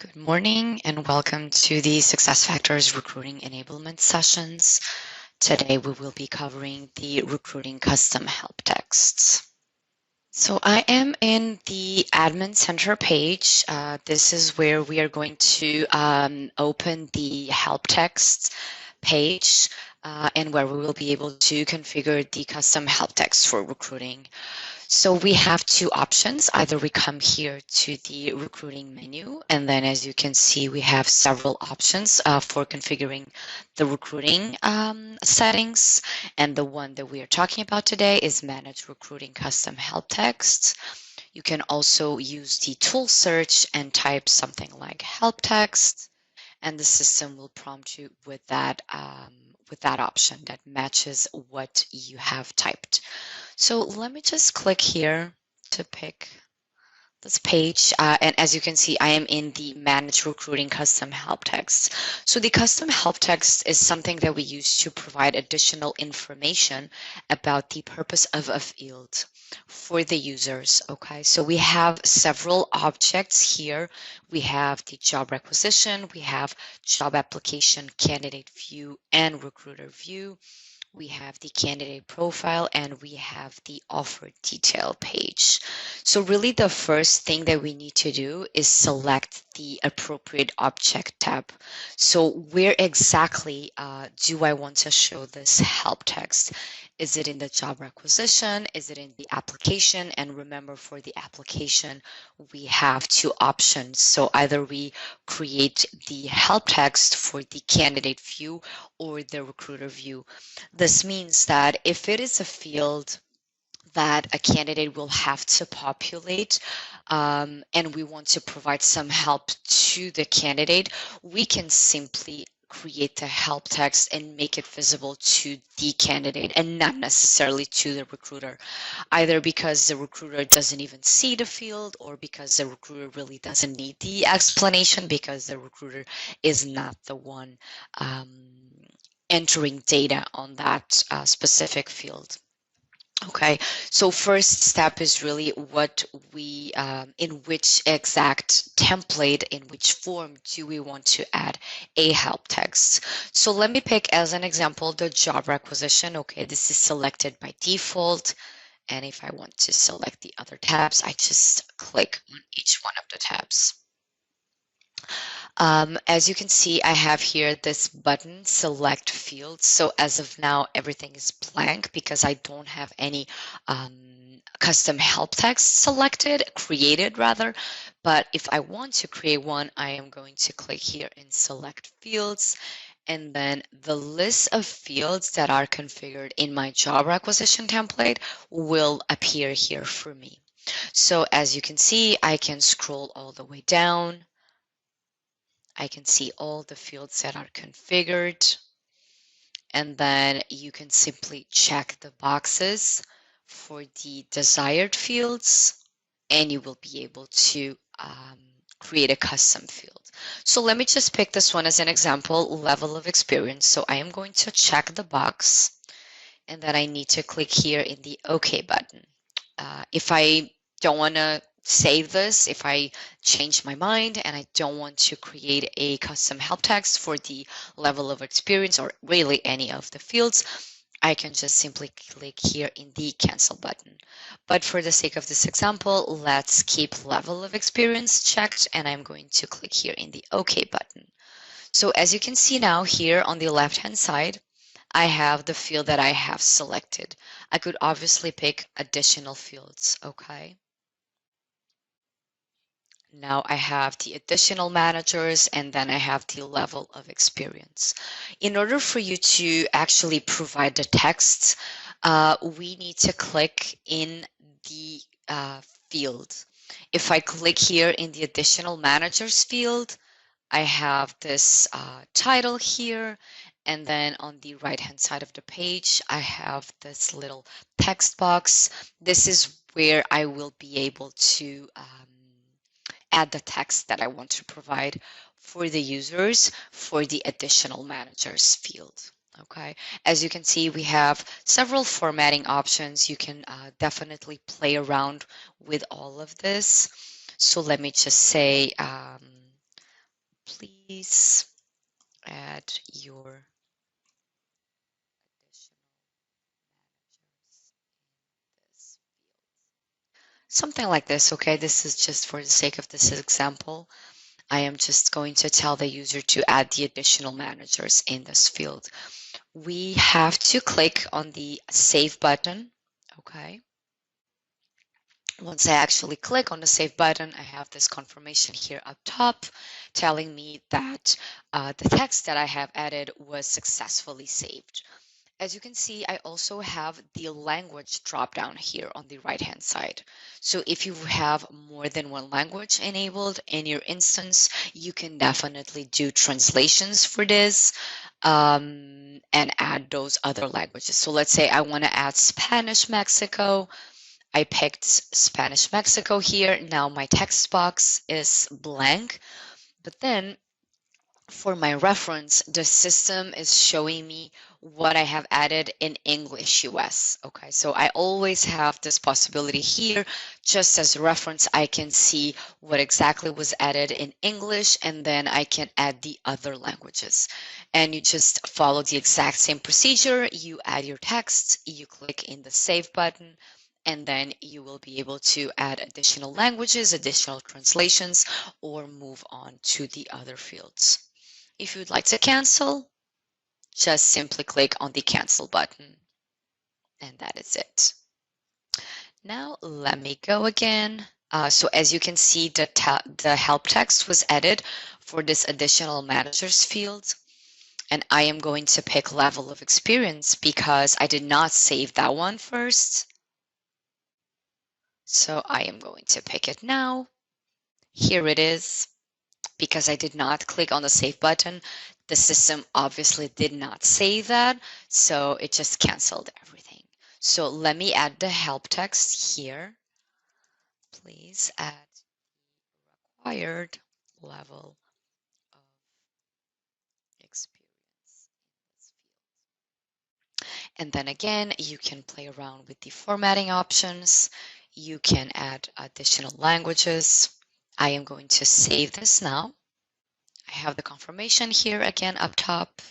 Good morning and welcome to the SuccessFactors Recruiting Enablement sessions. Today we will be covering the recruiting custom help texts. So I am in the admin center page. This is where we are going to open the help text page and where we will be able to configure the custom help text for recruiting. So we have two options. Either we come here to the recruiting menu, and then as you can see, we have several options for configuring the recruiting settings. And the one that we are talking about today is Manage Recruiting Custom Help Text. You can also use the tool search and type something like help text, and the system will prompt you with that option that matches what you have typed. So let me just click here to pick this page. And as you can see, I am in the Manage Recruiting Custom Help Text. So the custom help text is something that we use to provide additional information about the purpose of a field for the users. Okay, so we have several objects here. We have the job requisition, we have job application, candidate view, and recruiter view. We have the candidate profile, and we have the offer detail page. So really the first thing that we need to do is select the appropriate object tab. So where exactly do I want to show this help text? Is it in the job requisition? Is it in the application? And remember, for the application, we have two options. So either we create the help text for the candidate view or the recruiter view. This means that if it is a field that a candidate will have to populate and we want to provide some help to the candidate, we can simply create the help text and make it visible to the candidate and not necessarily to the recruiter, either because the recruiter doesn't even see the field or because the recruiter really doesn't need the explanation because the recruiter is not the one entering data on that specific field. Okay, so first step is really what we, in which exact template, in which form do we want to add a help text. So let me pick as an example the job requisition. Okay, this is selected by default. And if I want to select the other tabs, I just click on each one of the tabs. As you can see, I have here this button, select fields. So as of now, everything is blank because I don't have any custom help text created rather. But if I want to create one, I am going to click here in select fields. And then the list of fields that are configured in my job requisition template will appear here for me. So as you can see, I can scroll all the way down. I can see all the fields that are configured, and then you can simply check the boxes for the desired fields, and you will be able to create a custom field. So let me just pick this one as an example, level of experience. So I am going to check the box, and then I need to click here in the OK button. If I don't want to save this, if I change my mind and I don't want to create a custom help text for the level of experience or really any of the fields, I can just simply click here in the cancel button. But for the sake of this example, let's keep level of experience checked, and I'm going to click here in the OK button. So as you can see now here on the left-hand side, I have the field that I have selected. I could obviously pick additional fields, okay? Now I have the additional managers, and then I have the level of experience. In order for you to actually provide the text, we need to click in the field. If I click here in the additional managers field, I have this title here, and then on the right-hand side of the page, I have this little text box. This is where I will be able to add the text that I want to provide for the users for the additional managers field. Okay, as you can see, we have several formatting options. You can definitely play around with all of this. So let me just say, please add your additional managers in this field. Something like this, okay? This is just for the sake of this example. I am just going to tell the user to add the additional managers in this field. We have to click on the Save button, okay? Once I actually click on the Save button, I have this confirmation here up top telling me that the text that I have added was successfully saved. As you can see, I also have the language drop down here on the right hand side. So if you have more than one language enabled in your instance, you can definitely do translations for this and add those other languages. So let's say I want to add Spanish Mexico. I picked Spanish Mexico here. Now my text box is blank, but then for my reference, the system is showing me what I have added in English US. Okay, so I always have this possibility here. Just as a reference, I can see what exactly was added in English, and then I can add the other languages. And you just follow the exact same procedure. You add your text, you click in the Save button, and then you will be able to add additional languages, additional translations, or move on to the other fields. If you'd like to cancel, just simply click on the cancel button, and that is it. Now let me go again. So as you can see, the help text was added for this additional managers field, and I am going to pick level of experience because I did not save that one first. So I am going to pick it now. Here it is. Because I did not click on the save button, the system obviously did not save that, so it just canceled everything. So let me add the help text here. Please add required level of experience in this field. And then again, you can play around with the formatting options. You can add additional languages. I am going to save this now. I have the confirmation here again up top.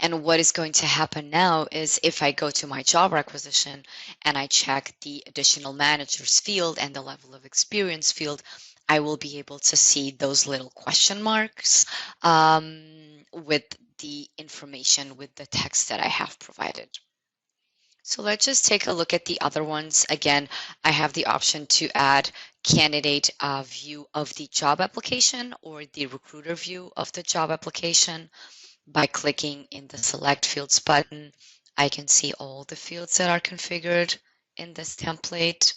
And what is going to happen now is if I go to my job requisition and I check the additional managers field and the level of experience field, I will be able to see those little question marks with the information with the text that I have provided. So let's just take a look at the other ones. Again, I have the option to add candidate view of the job application or the recruiter view of the job application. By clicking in the select fields button, I can see all the fields that are configured in this template.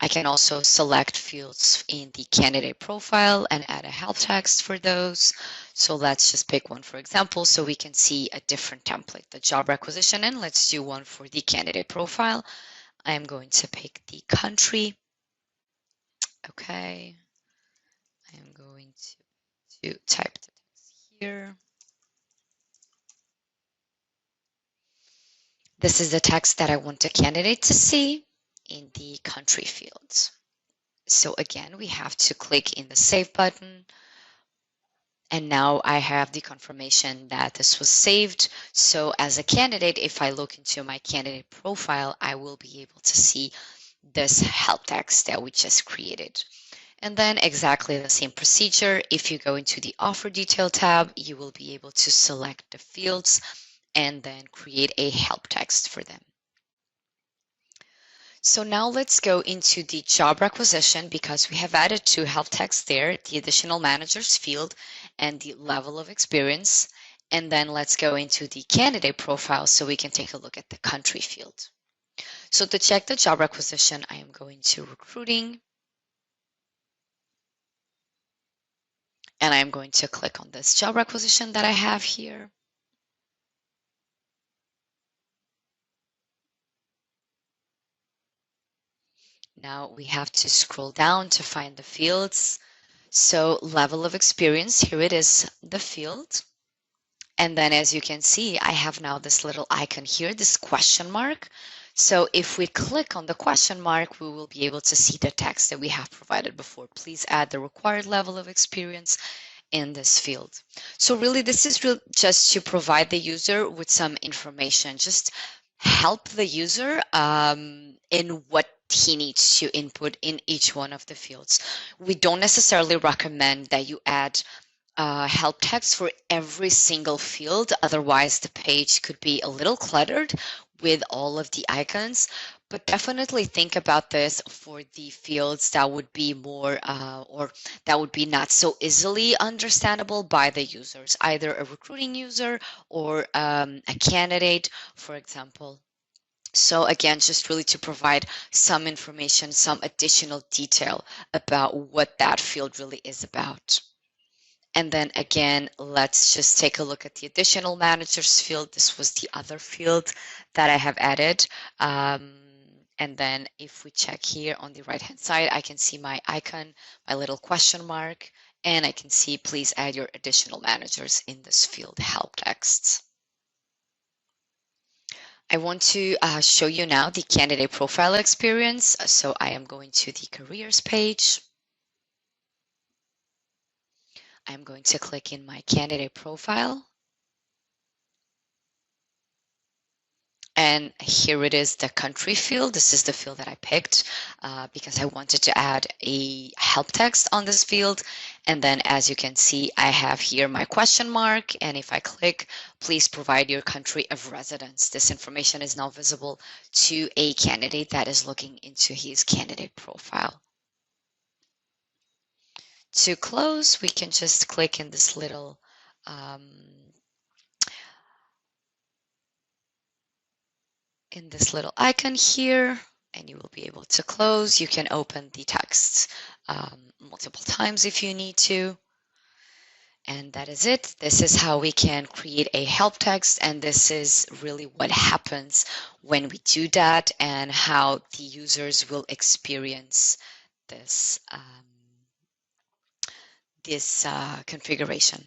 I can also select fields in the candidate profile and add a help text for those. So let's just pick one, for example, so we can see a different template, the job requisition, and let's do one for the candidate profile. I am going to pick the country. Okay. I am going to type the text here. This is the text that I want the candidate to see in the country fields. So again, we have to click in the Save button. And now I have the confirmation that this was saved. So as a candidate, if I look into my candidate profile, I will be able to see this help text that we just created. And then exactly the same procedure. If you go into the Offer Detail tab, you will be able to select the fields and then create a help text for them. So now let's go into the job requisition because we have added two help texts there, the additional managers field and the level of experience. And then let's go into the candidate profile so we can take a look at the country field. So to check the job requisition, I am going to recruiting. And I am going to click on this job requisition that I have here. Now we have to scroll down to find the fields. So level of experience, here it is, the field. And then as you can see, I have now this little icon here, this question mark. So if we click on the question mark, we will be able to see the text that we have provided before. Please add the required level of experience in this field. So really, this is just to provide the user with some information, just help the user in what he needs to input in each one of the fields. We don't necessarily recommend that you add help text for every single field. Otherwise, the page could be a little cluttered with all of the icons. But definitely think about this for the fields that would be more or that would be not so easily understandable by the users, either a recruiting user or a candidate, for example. So again, just really to provide some information, some additional detail about what that field really is about. And then again, let's just take a look at the additional managers field. This was the other field that I have added. And then if we check here on the right-hand side, I can see my icon, my little question mark, and I can see please add your additional managers in this field, help texts. I want to show you now the candidate profile experience. So I am going to the careers page. I'm going to click in my candidate profile. And here it is, the country field. This is the field that I picked because I wanted to add a help text on this field. And then as you can see, I have here my question mark. And if I click, please provide your country of residence. This information is now visible to a candidate that is looking into his candidate profile. To close, we can just click in this little icon here, and you will be able to close. You can open the text multiple times if you need to. And that is it. This is how we can create a help text, and this is really what happens when we do that and how the users will experience this, this configuration.